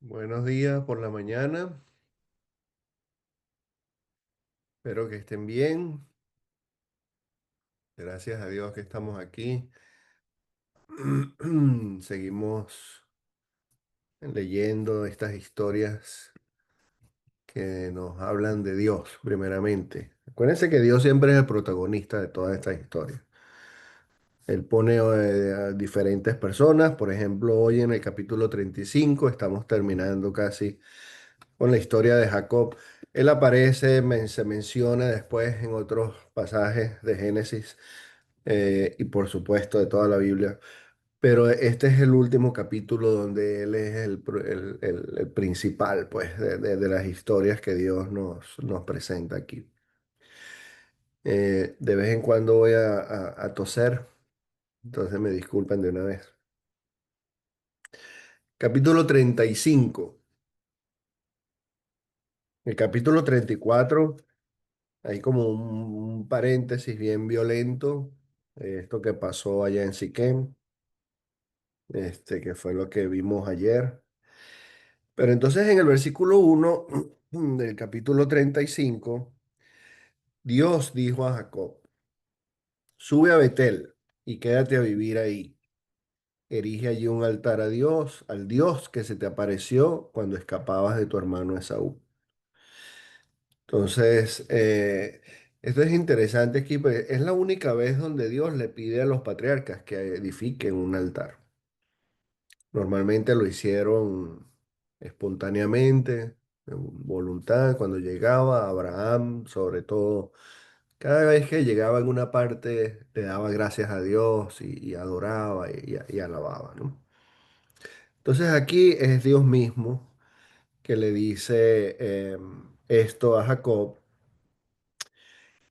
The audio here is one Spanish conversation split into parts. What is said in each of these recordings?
Buenos días por la mañana. Espero que estén bien. Gracias a Dios que estamos aquí. Seguimos leyendo estas historias que nos hablan de Dios, primeramente. Acuérdense que Dios siempre es el protagonista de todas estas historias. Él pone a diferentes personas. Por ejemplo, hoy en el capítulo 35 estamos terminando casi con la historia de Jacob. Él aparece, se menciona después en otros pasajes de Génesis y por supuesto de toda la Biblia. Pero este es el último capítulo donde él es el principal, pues, de las historias que Dios nos presenta aquí. De vez en cuando voy a toser, entonces me disculpen de una vez. Capítulo 35. El capítulo 34. Hay como un paréntesis bien violento, esto que pasó allá en Siquem, que fue lo que vimos ayer. Pero entonces en el versículo 1 del capítulo 35, Dios dijo a Jacob: sube a Betel y quédate a vivir ahí. Erige allí un altar a Dios, al Dios que se te apareció cuando escapabas de tu hermano Esaú. Entonces, esto es interesante aquí, porque es la única vez donde Dios le pide a los patriarcas que edifiquen un altar. Normalmente lo hicieron espontáneamente, en voluntad, cuando llegaba Abraham, sobre todo, cada vez que llegaba en una parte, le daba gracias a Dios y adoraba y alababa, ¿no? Entonces aquí es Dios mismo que le dice esto a Jacob.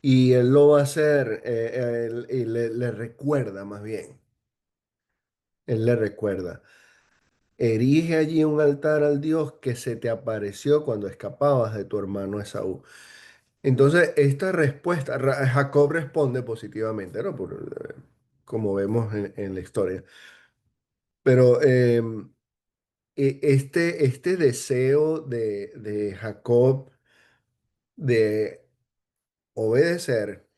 Y él lo va a hacer, y le recuerda más bien, él le recuerda, erige allí un altar al Dios que se te apareció cuando escapabas de tu hermano Esaú. Entonces, esta respuesta, Jacob responde positivamente, ¿no? Como vemos en la historia. Pero este deseo de Jacob de obedecer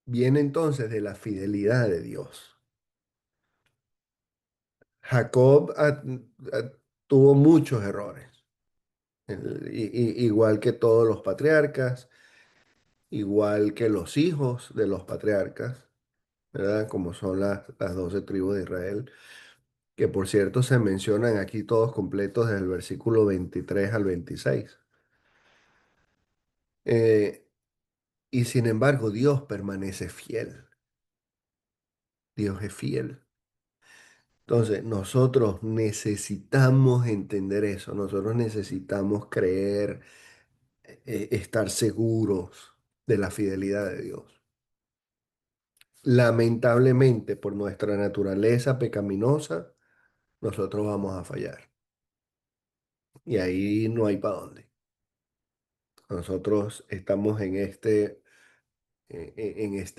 viene entonces de la fidelidad de Dios. Jacob tuvo muchos errores, igual que todos los patriarcas, igual que los hijos de los patriarcas, ¿verdad? Como son las 12 tribus de Israel, que por cierto se mencionan aquí todos completos desde el versículo 23 al 26. Eh, y sin embargo, Dios permanece fiel. Dios es fiel. Entonces, nosotros necesitamos entender eso, nosotros necesitamos creer, estar seguros de la fidelidad de Dios. Lamentablemente, por nuestra naturaleza pecaminosa, nosotros vamos a fallar. Y ahí no hay para dónde. Nosotros estamos en este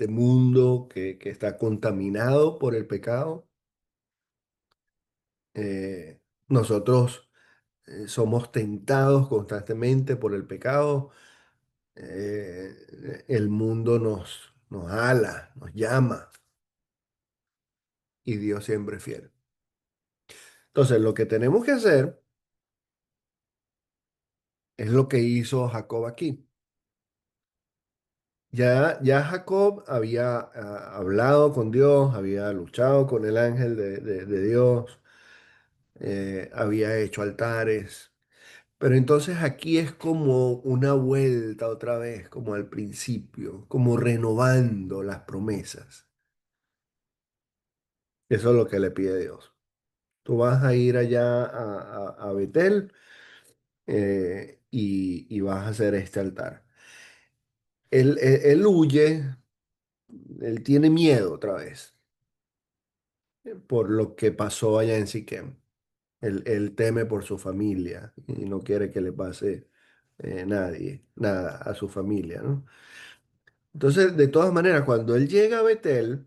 mundo que está contaminado por el pecado. Nosotros somos tentados constantemente por el pecado. El mundo nos ala, nos llama, y Dios siempre es fiel. Entonces, lo que tenemos que hacer es lo que hizo Jacob aquí. Ya Jacob había hablado con Dios, había luchado con el ángel de Dios, había hecho altares, pero entonces aquí es como una vuelta otra vez, como al principio, como renovando las promesas. Eso es lo que le pide Dios. Tú vas a ir allá a Betel, y vas a hacer este altar. Él huye, él tiene miedo otra vez por lo que pasó allá en Siquem. Él teme por su familia y no quiere que le pase nada a su familia, ¿no? Entonces, de todas maneras, cuando él llega a Betel,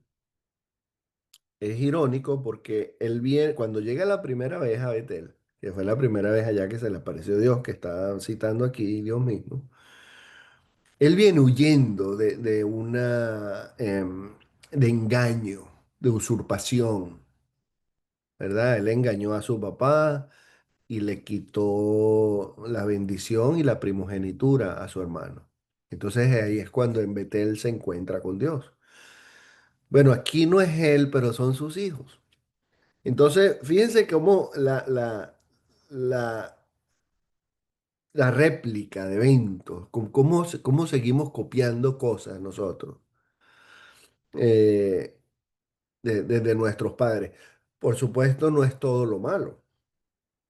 es irónico porque él viene, cuando llega la primera vez a Betel, que fue la primera vez allá que se le apareció Dios, que está citando aquí Dios mismo. Él viene huyendo de una, de engaño, de usurpación, ¿verdad? Él engañó a su papá y le quitó la bendición y la primogenitura a su hermano. Entonces ahí es cuando en Betel se encuentra con Dios. Bueno, aquí no es él, pero son sus hijos. Entonces, fíjense cómo la, la réplica de eventos, cómo seguimos copiando cosas nosotros eh, de nuestros padres. Por supuesto, no es todo lo malo.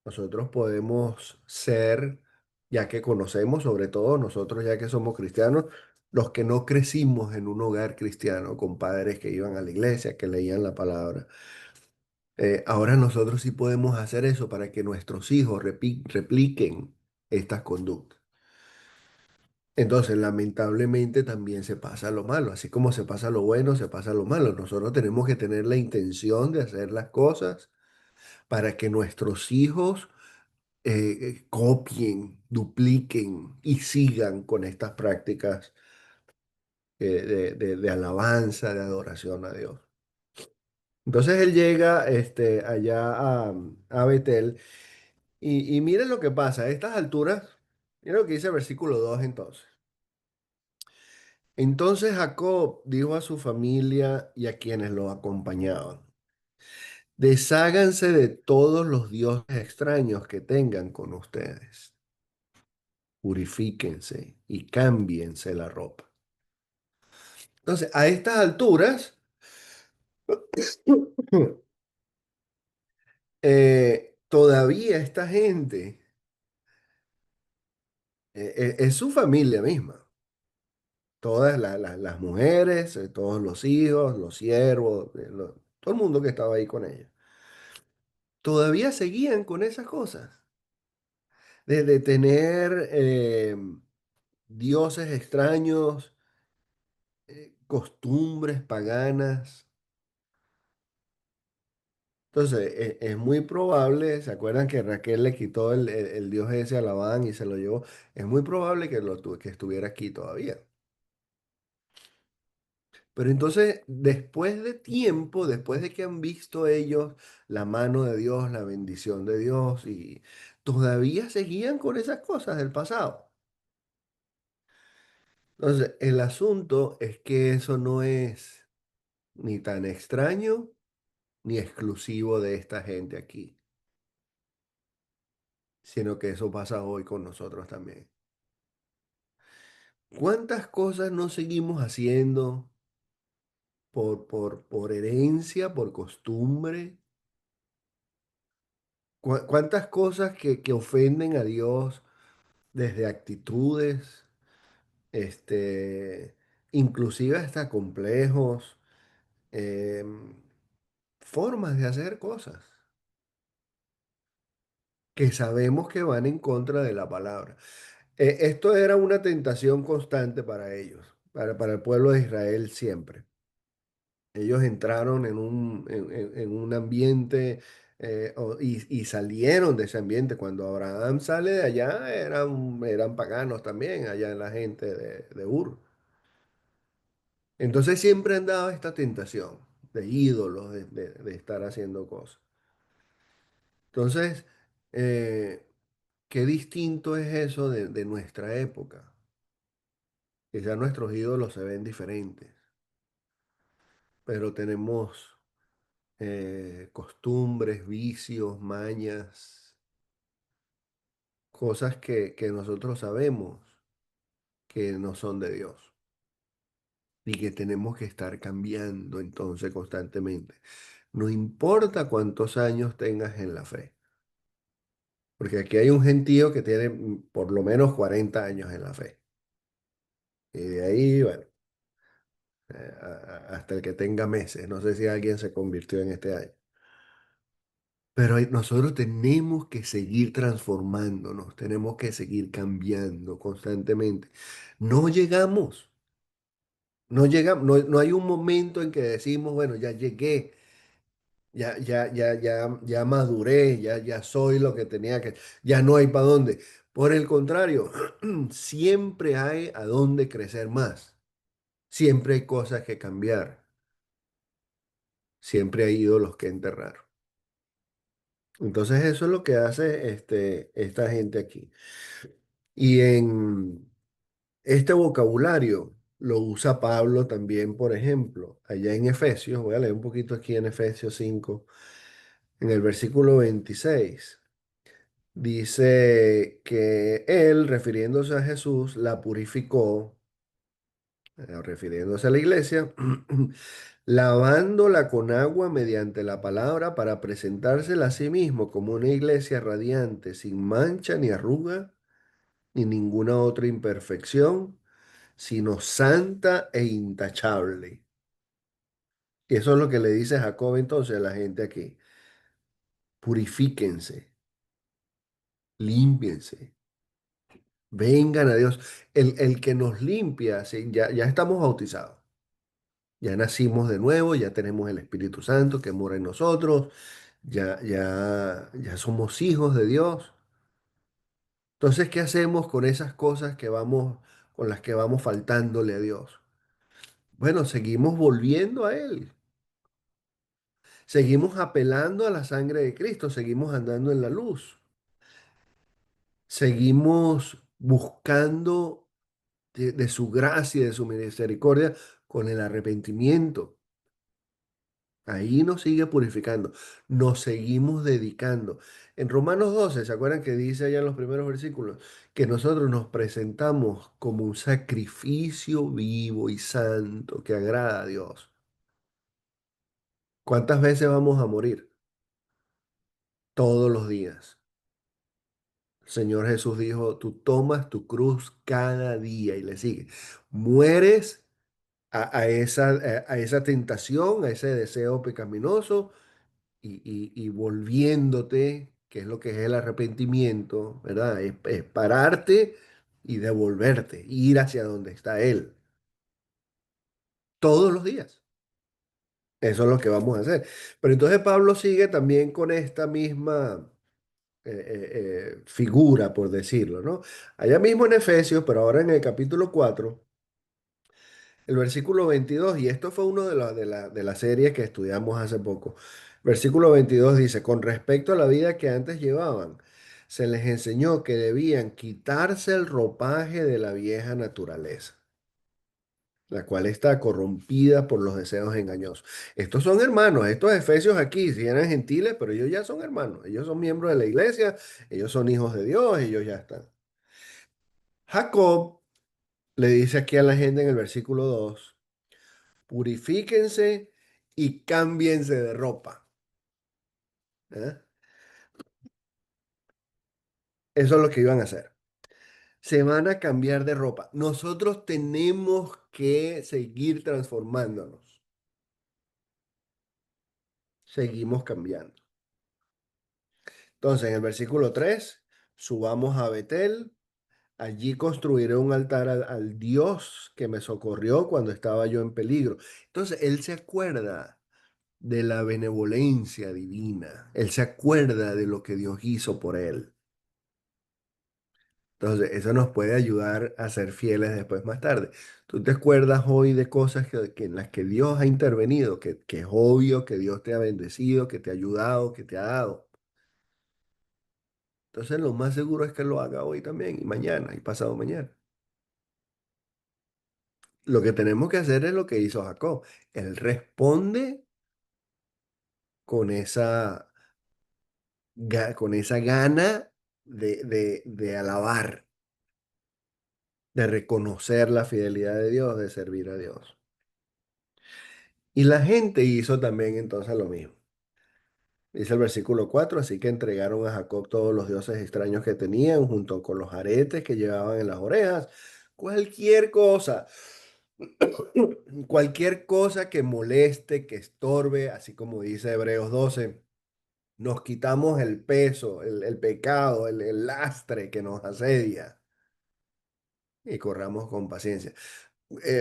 Nosotros podemos ser, ya que conocemos, sobre todo nosotros ya que somos cristianos, los que no crecimos en un hogar cristiano con padres que iban a la iglesia, que leían la palabra. Ahora nosotros sí podemos hacer eso para que nuestros hijos repliquen estas conductas. Entonces, lamentablemente también se pasa lo malo, así como se pasa lo bueno, se pasa lo malo. Nosotros tenemos que tener la intención de hacer las cosas para que nuestros hijos copien, dupliquen y sigan con estas prácticas de alabanza, de adoración a Dios. Entonces él llega allá a Betel y miren lo que pasa. A estas alturas, miren lo que dice el versículo 2 entonces. Entonces Jacob dijo a su familia y a quienes lo acompañaban, desháganse de todos los dioses extraños que tengan con ustedes. Purifíquense y cámbiense la ropa. Entonces, a estas alturas, todavía esta gente es su familia misma. Todas las mujeres, todos los hijos, los siervos, todo el mundo que estaba ahí con ella. Todavía seguían con esas cosas. De tener dioses extraños, costumbres paganas. Entonces, es muy probable, ¿se acuerdan que Raquel le quitó el dios ese a Labán y se lo llevó? Es muy probable que estuviera aquí todavía. Pero entonces, después de tiempo, después de que han visto ellos la mano de Dios, la bendición de Dios, y todavía seguían con esas cosas del pasado. Entonces, el asunto es que eso no es ni tan extraño ni exclusivo de esta gente aquí, sino que eso pasa hoy con nosotros también. ¿Cuántas cosas no seguimos haciendo por herencia, por costumbre? ¿Cuántas cosas que ofenden a Dios desde actitudes, este, inclusive hasta complejos, em, formas de hacer cosas que sabemos que van en contra de la palabra? Esto era una tentación constante para ellos, para el pueblo de Israel siempre. Ellos entraron en un ambiente y salieron de ese ambiente. Cuando Abraham sale de allá, eran paganos también, allá en la gente de Ur. Entonces siempre andaba esta tentación de ídolos, de estar haciendo cosas. Entonces, eh, qué distinto es eso de nuestra época, que ya nuestros ídolos se ven diferentes, pero tenemos costumbres, vicios, mañas, cosas que nosotros sabemos que no son de Dios y que tenemos que estar cambiando entonces constantemente. No importa cuántos años tengas en la fe, porque aquí hay un gentío que tiene por lo menos 40 años en la fe. Y de ahí, bueno, hasta el que tenga meses. No sé si alguien se convirtió en este año. Pero nosotros tenemos que seguir transformándonos, tenemos que seguir cambiando constantemente. No llegamos, no llegamos, no hay un momento en que decimos, bueno, ya llegué, ya maduré, ya soy lo que tenía que, ya no hay para dónde. Por el contrario, siempre hay a dónde crecer más, siempre hay cosas que cambiar, siempre hay ídolos que enterrar. Entonces eso es lo que hace esta gente aquí. Y en este vocabulario lo usa Pablo también, por ejemplo, allá en Efesios, voy a leer un poquito aquí en Efesios 5 en el versículo 26. Dice que él, refiriéndose a Jesús, la purificó, refiriéndose a la iglesia, lavándola con agua mediante la palabra para presentársela a sí mismo como una iglesia radiante, sin mancha ni arruga ni ninguna otra imperfección, sino santa e intachable. Y eso es lo que le dice Jacob entonces a la gente aquí. Purifíquense, límpiense, vengan a Dios. El que nos limpia, sí, ya estamos bautizados. Ya nacimos de nuevo, ya tenemos el Espíritu Santo que mora en nosotros, ya somos hijos de Dios. Entonces, ¿qué hacemos con esas cosas con las que vamos faltándole a Dios? Bueno, seguimos volviendo a Él, seguimos apelando a la sangre de Cristo, seguimos andando en la luz, seguimos buscando de su gracia y de su misericordia con el arrepentimiento. Ahí nos sigue purificando, nos seguimos dedicando. En Romanos 12, ¿se acuerdan que dice allá en los primeros versículos que nosotros nos presentamos como un sacrificio vivo y santo que agrada a Dios? ¿Cuántas veces vamos a morir? Todos los días. El Señor Jesús dijo, tú tomas tu cruz cada día y le sigues. Mueres a esa tentación, a ese deseo pecaminoso y volviéndote, que es lo que es el arrepentimiento, ¿verdad? Es pararte y devolverte, ir hacia donde está Él, todos los días. Eso es lo que vamos a hacer. Pero entonces Pablo sigue también con esta misma figura, por decirlo, ¿no? Allá mismo en Efesios, pero ahora en el capítulo 4 el versículo 22 y esto fue uno de las series que estudiamos hace poco. Versículo 22 dice, con respecto a la vida que antes llevaban, se les enseñó que debían quitarse el ropaje de la vieja naturaleza, la cual está corrompida por los deseos engañosos. Estos son hermanos, estos efesios aquí, si eran gentiles, pero ellos ya son hermanos, ellos son miembros de la iglesia, ellos son hijos de Dios, ellos ya están. Jacob le dice aquí a la gente en el versículo 2 purifíquense y cámbiense de ropa. ¿Eh? Eso es lo que iban a hacer. Se van a cambiar de ropa. Nosotros tenemos que seguir transformándonos. Seguimos cambiando. Entonces, en el versículo 3 subamos a Betel. Allí construiré un altar al Dios que me socorrió cuando estaba yo en peligro. Entonces, él se acuerda de la benevolencia divina. Él se acuerda de lo que Dios hizo por él. Entonces, eso nos puede ayudar a ser fieles después más tarde. Tú te acuerdas hoy de cosas en las que Dios ha intervenido, que es obvio que Dios te ha bendecido, que te ha ayudado, que te ha dado. Entonces, lo más seguro es que lo haga hoy también, y mañana, y pasado mañana. Lo que tenemos que hacer es lo que hizo Jacob. Él responde con con esa gana de alabar, de reconocer la fidelidad de Dios, de servir a Dios. Y la gente hizo también entonces lo mismo. Dice el versículo 4 así que entregaron a Jacob todos los dioses extraños que tenían, junto con los aretes que llevaban en las orejas, cualquier cosa, cualquier cosa que moleste, que estorbe, así como dice Hebreos 12, nos quitamos el peso, el pecado, el lastre que nos asedia y corramos con paciencia.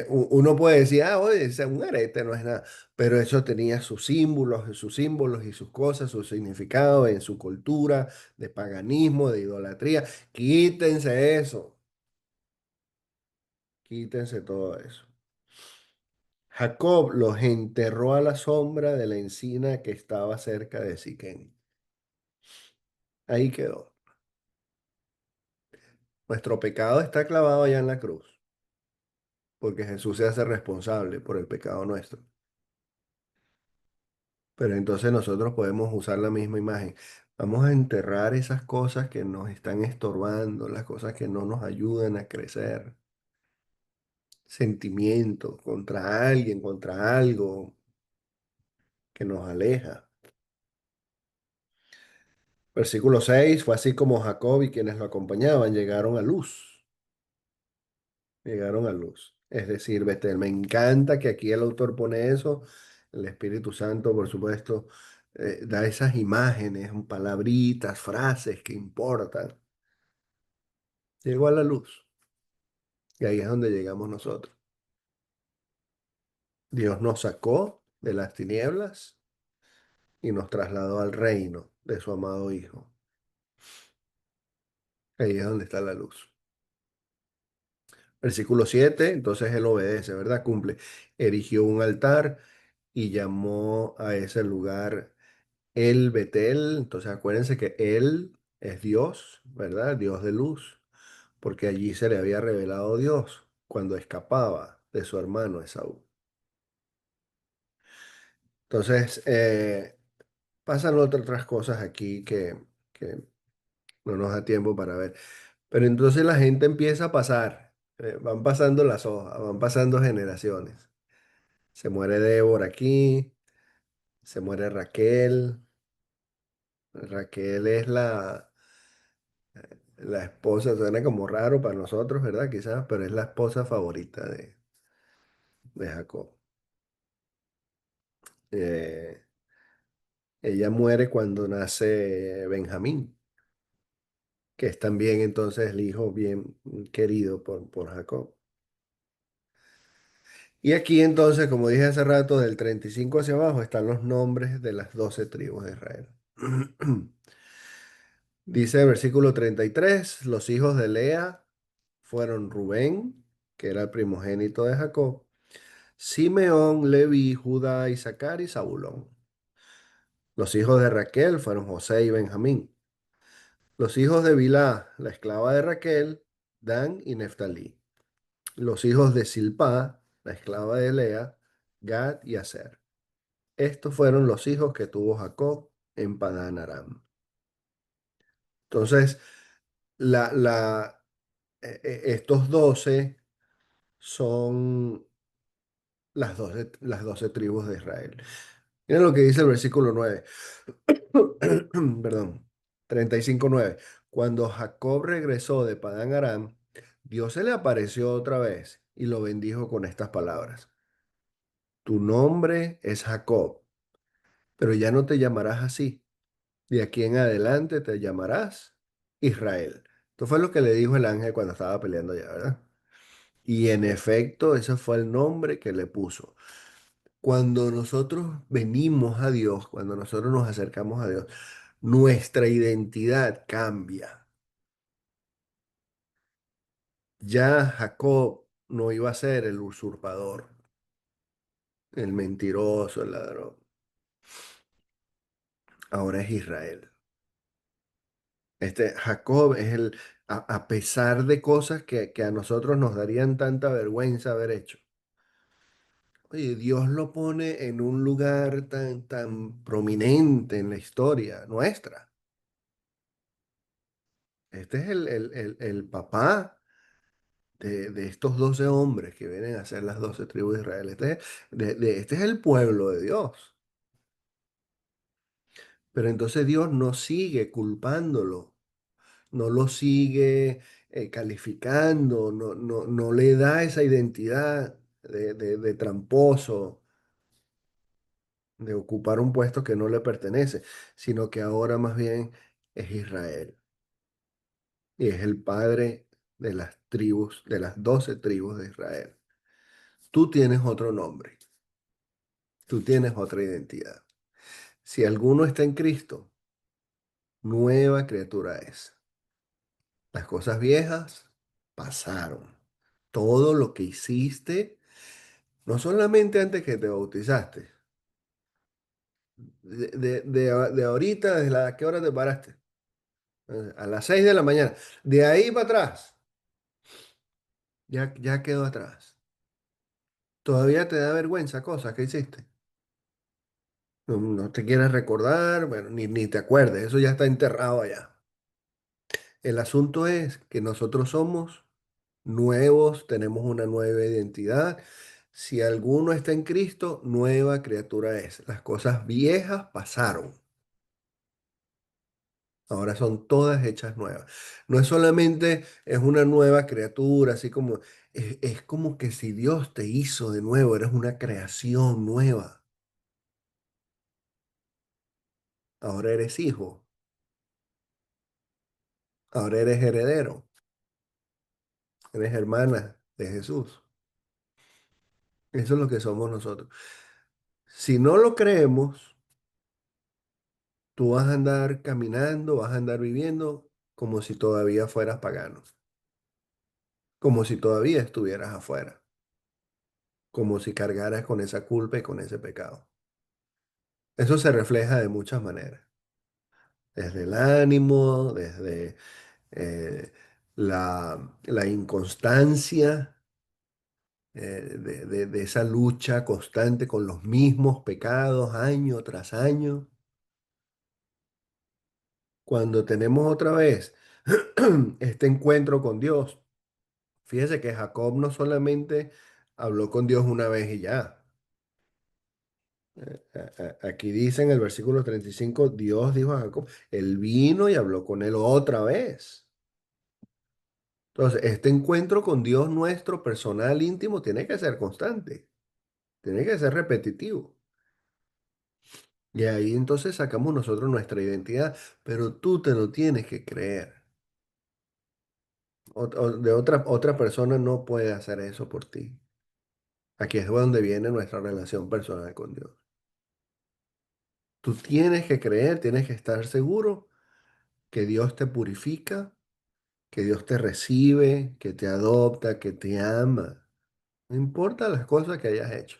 Uno puede decir, ah, oye, ese es un arete, no es nada, pero eso tenía sus símbolos y sus cosas, su significado en su cultura de paganismo, de idolatría. Quítense eso, quítense todo eso. Jacob los enterró a la sombra de la encina que estaba cerca de Siquén. Ahí quedó. Nuestro pecado está clavado allá en la cruz, porque Jesús se hace responsable por el pecado nuestro. Pero entonces nosotros podemos usar la misma imagen. Vamos a enterrar esas cosas que nos están estorbando, las cosas que no nos ayudan a crecer. Sentimientos contra alguien, contra algo que nos aleja. Versículo 6 fue así como Jacob y quienes lo acompañaban llegaron a luz. Llegaron a luz. Es decir, Betel, me encanta que aquí el autor pone eso. El Espíritu Santo, por supuesto, da esas imágenes, palabritas, frases que importan. Llegó a la luz. Y ahí es donde llegamos nosotros. Dios nos sacó de las tinieblas y nos trasladó al reino de su amado Hijo. Ahí es donde está la luz. Versículo 7, entonces él obedece, ¿verdad? Cumple. Erigió un altar y llamó a ese lugar El Betel. Entonces acuérdense que Él es Dios, ¿verdad? Dios de luz, porque allí se le había revelado Dios cuando escapaba de su hermano Esaú. Entonces, pasan otras cosas aquí que no nos da tiempo para ver. Pero entonces la gente empieza a pasar, van pasando las hojas, van pasando generaciones. Se muere Débora aquí, se muere Raquel. Raquel es la esposa, suena como raro para nosotros, ¿verdad? Quizás, pero es la esposa favorita de Jacob. Eh, Ella muere cuando nace Benjamín, que es también entonces el hijo bien querido por Jacob. Y aquí entonces, como dije hace rato, del 35 hacia abajo están los nombres de las 12 tribus de Israel. Dice el versículo 33, los hijos de Lea fueron Rubén, que era el primogénito de Jacob, Simeón, Leví, Judá, Isaacar y Zabulón. Los hijos de Raquel fueron José y Benjamín. Los hijos de Bilá, la esclava de Raquel, Dan y Neftalí. Los hijos de Silpá, la esclava de Lea, Gad y Aser. Estos fueron los hijos que tuvo Jacob en Padán Aram. Entonces, estos 12 son las doce tribus de Israel. Miren lo que dice el versículo 9. Perdón, 35:9. Cuando Jacob regresó de Padán Aram, Dios se le apareció otra vez y lo bendijo con estas palabras. Tu nombre es Jacob, pero ya no te llamarás así. De aquí en adelante te llamarás Israel. Esto fue lo que le dijo el ángel cuando estaba peleando allá, ¿verdad? Y en efecto, ese fue el nombre que le puso. Cuando nosotros venimos a Dios, cuando nosotros nos acercamos a Dios, nuestra identidad cambia. Ya Jacob no iba a ser el usurpador, el mentiroso, el ladrón. Ahora es Israel. Este Jacob es a pesar de cosas que a nosotros nos darían tanta vergüenza haber hecho. Oye, Dios lo pone en un lugar tan prominente en la historia nuestra. Este es el papá de estos 12 hombres que vienen a ser las 12 tribus de Israel. Este es el pueblo de Dios. Pero entonces Dios no sigue culpándolo, no lo sigue calificando, no le da esa identidad de tramposo, de ocupar un puesto que no le pertenece, sino que ahora más bien es Israel y es el padre de las tribus, de las 12 tribus de Israel. tú tienes otro nombre, tú tienes otra identidad. Si alguno está en Cristo, nueva criatura es. Las cosas viejas pasaron. Todo lo que hiciste, no solamente antes que te bautizaste, de ahorita, ¿desde qué hora te paraste? A las 6 de la mañana. De ahí para atrás, ya quedó atrás. Todavía te da vergüenza cosas que hiciste. No te quieres recordar, bueno, ni te acuerdes, eso ya está enterrado allá. El asunto es que nosotros somos nuevos, tenemos una nueva identidad. Si alguno está en Cristo, nueva criatura es. Las cosas viejas pasaron, ahora son todas hechas nuevas. No es solamente es una nueva criatura, así como es como que si Dios te hizo de nuevo, eres una creación nueva. Ahora eres hijo, ahora eres heredero, eres hermana de Jesús. Eso es lo que somos nosotros. Si no lo creemos, tú vas a andar caminando, vas a andar viviendo como si todavía fueras pagano, como si todavía estuvieras afuera, como si cargaras con esa culpa y con ese pecado. Eso se refleja de muchas maneras, desde el ánimo, desde la inconstancia, de esa lucha constante con los mismos pecados año tras año. Cuando tenemos otra vez este encuentro con Dios, fíjese que Jacob no solamente habló con Dios una vez y ya. Aquí dice en el versículo 35, Dios dijo a Jacob, él vino y habló con él otra vez. Entonces, este encuentro con Dios nuestro, personal, íntimo, tiene que ser constante, tiene que ser repetitivo. Y ahí entonces sacamos nosotros nuestra identidad, pero tú te lo tienes que creer. De otra persona no puede hacer eso por ti. Aquí es donde viene nuestra relación personal con Dios. Tú tienes que creer, tienes que estar seguro que Dios te purifica, que Dios te recibe, que te adopta, que te ama. No importa las cosas que hayas hecho,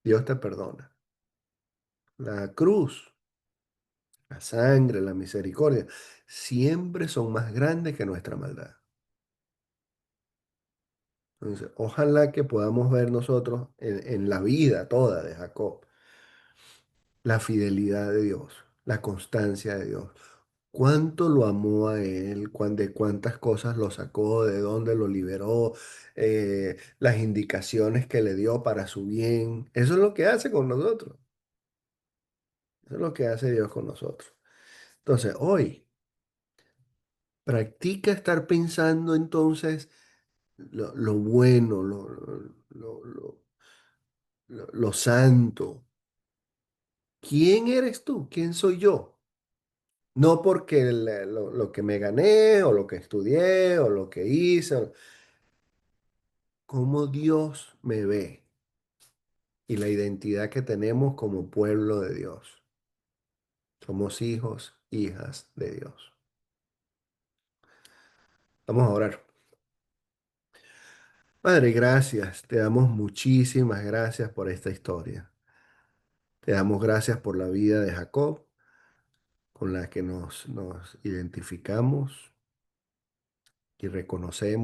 Dios te perdona. La cruz, la sangre, la misericordia, siempre son más grandes que nuestra maldad. Entonces, ojalá que podamos ver nosotros en la vida toda de Jacob la fidelidad de Dios, la constancia de Dios. Cuánto lo amó a él, de cuántas cosas lo sacó, de dónde lo liberó, las indicaciones que le dio para su bien. Eso es lo que hace con nosotros. Eso es lo que hace Dios con nosotros. Entonces, hoy, practica estar pensando entonces lo bueno, lo santo. ¿Quién eres tú? ¿Quién soy yo? No porque lo que me gané o lo que estudié o lo que hice, cómo Dios me ve y la identidad que tenemos como pueblo de Dios. Somos hijos, hijas de Dios. Vamos a orar. Padre, gracias. Te damos muchísimas gracias por esta historia. Te damos gracias por la vida de Jacob, con la que nos identificamos y reconocemos.